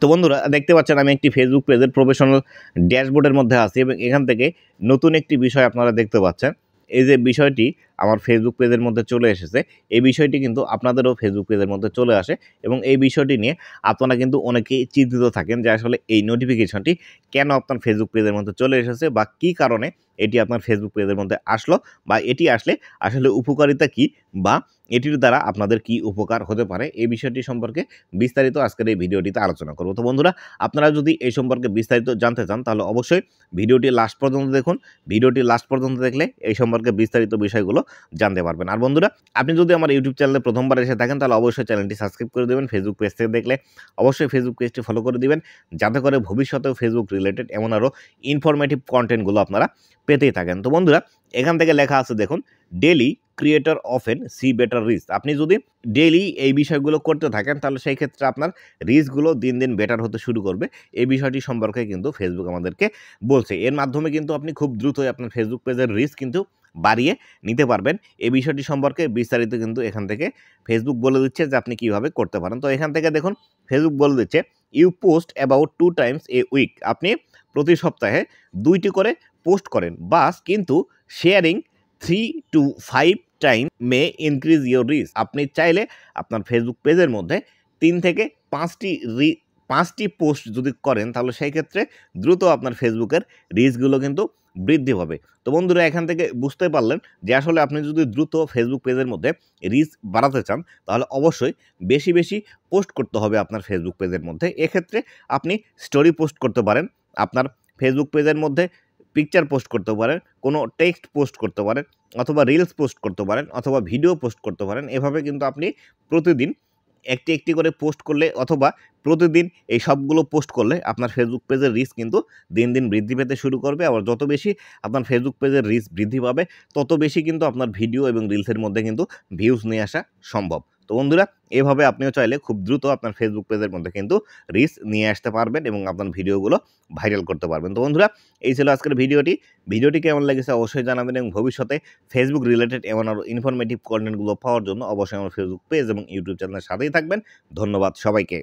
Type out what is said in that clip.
তো বন্ধুরা দেখতে পাচ্ছেন আমি একটি ফেসবুক পেজের প্রফেশনাল ড্যাশবোর্ডের মধ্যে আছি এবং এখান থেকে নতুন একটি বিষয় আপনারা দেখতে পাচ্ছেন। এই যে বিষয়টি আমার ফেসবুক পেজের মধ্যে চলে এসেছে, এই বিষয়টি কিন্তু আপনাদেরও ফেসবুক পেজের মধ্যে চলে আসে এবং এই বিষয়টি নিয়ে আপনারা কিন্তু অনেকেই চিন্তিত থাকেন যে আসলে এই নোটিফিকেশনটি কেন আপনার ফেসবুক পেজের মধ্যে চলে এসেছে বা কী কারণে এটি আপনার ফেসবুক পেজের মধ্যে আসলো বা এটি আসলে আসলে উপকারিতা কী বা এটির দ্বারা আপনাদের কি উপকার হতে পারে এই বিষয়টি সম্পর্কে বিস্তারিত আজকের এই ভিডিওটিতে আলোচনা করব। তো বন্ধুরা, আপনারা যদি এই সম্পর্কে বিস্তারিত জানতে চান তাহলে অবশ্যই ভিডিওটি লাস্ট পর্যন্ত দেখুন। ভিডিওটি লাস্ট পর্যন্ত দেখলে এই সম্পর্কে বিস্তারিত বিষয়গুলো জানতে পারবেন। আর বন্ধুরা, আপনি যদি আমার ইউটিউব চ্যানেলে প্রথমবার এসে থাকেন তাহলে অবশ্যই চ্যানেলটি সাবস্ক্রাইব করে দেবেন। ফেসবুক পেজ থেকে দেখলে অবশ্যই ফেসবুক পেজটি ফলো করে দিবেন, যাতে করে ভবিষ্যতেও ফেসবুক রিলেটেড এমন আরও ইনফরমেটিভ কন্টেন্টগুলো আপনারা পেতেই থাকেন। তো বন্ধুরা, এখান থেকে লেখা আছে দেখুন, daily creator often see better reach. আপনি যদি ডেইলি এই বিষয়গুলো করতে থাকেন তাহলে সেই ক্ষেত্রে আপনার রিচগুলো দিন দিন বেটার হতে শুরু করবে। এই বিষয়টি সম্পর্কে কিন্তু ফেসবুক আমাদেরকে বলছে। এর মাধ্যমে কিন্তু আপনি খুব দ্রুতই আপনার ফেসবুক পেজের রিচ কিন্তু বাড়িয়ে নিতে পারবেন। এই বিষয়টি সম্পর্কে বিস্তারিত কিন্তু এখান থেকে ফেসবুক বলে দিচ্ছে যে আপনি কীভাবে করতে পারেন। তো এখান থেকে দেখুন ফেসবুক বলে দিচ্ছে, you post about 2 times a week. আপনি প্রতি সপ্তাহে 2টি করে পোস্ট করেন, বাস কিন্তু sharing 3 to 5 time may increase your reach. আপনি চাইলে আপনার ফেসবুক পেজের মধ্যে 3 থেকে 5টি পোস্ট যদি করেন তাহলে সেই ক্ষেত্রে দ্রুত আপনার ফেসবুকের রিচগুলো কিন্তু বৃদ্ধি পাবে। তো বন্ধুরা, এখান থেকে বুঝতে পারলেন যে আসলে আপনি যদি দ্রুত ফেসবুক পেজের মধ্যে রিচ বাড়াতে চান তাহলে অবশ্যই বেশি বেশি পোস্ট করতে হবে আপনার ফেসবুক পেজের মধ্যে। এক্ষেত্রে আপনি স্টোরি পোস্ট করতে পারেন, আপনার ফেসবুক পেজের মধ্যে পিকচার পোস্ট করতে পারেন, কোনো টেক্সট পোস্ট করতে পারেন, অথবা রিলস পোস্ট করতে পারেন, অথবা ভিডিও পোস্ট করতে পারেন। এভাবে কিন্তু আপনি প্রতিদিন একটি একটি করে পোস্ট করলে অথবা প্রতিদিন এই সবগুলো পোস্ট করলে আপনার ফেসবুক পেজের রিচ কিন্তু দিন দিন বৃদ্ধি পেতে শুরু করবে। আবার যত বেশি আপনার ফেসবুক পেজের রিচ বৃদ্ধি পাবে তত বেশি কিন্তু আপনার ভিডিও এবং রিলসের মধ্যে কিন্তু ভিউজ নিয়ে আসা সম্ভব। তো বন্ধুরা, এভাবে আপনিও চাইলে খুব দ্রুত আপনার ফেসবুক পেজের মধ্যে কিন্তু রিচ নিয়ে আসতে পারবেন এবং আপনার ভিডিওগুলো ভাইরাল করতে পারবেন। তো বন্ধুরা, এই ছিল আজকের ভিডিওটি কেমন লেগেছে অবশ্যই জানাবেন এবং ভবিষ্যতে ফেসবুক রিলেটেড এমন আরও ইনফরমেটিভ কন্টেন্টগুলো পাওয়ার জন্য অবশ্যই আমার ফেসবুক পেজ এবং ইউটিউব চ্যানেলের সাথেই থাকবেন। ধন্যবাদ সবাইকে।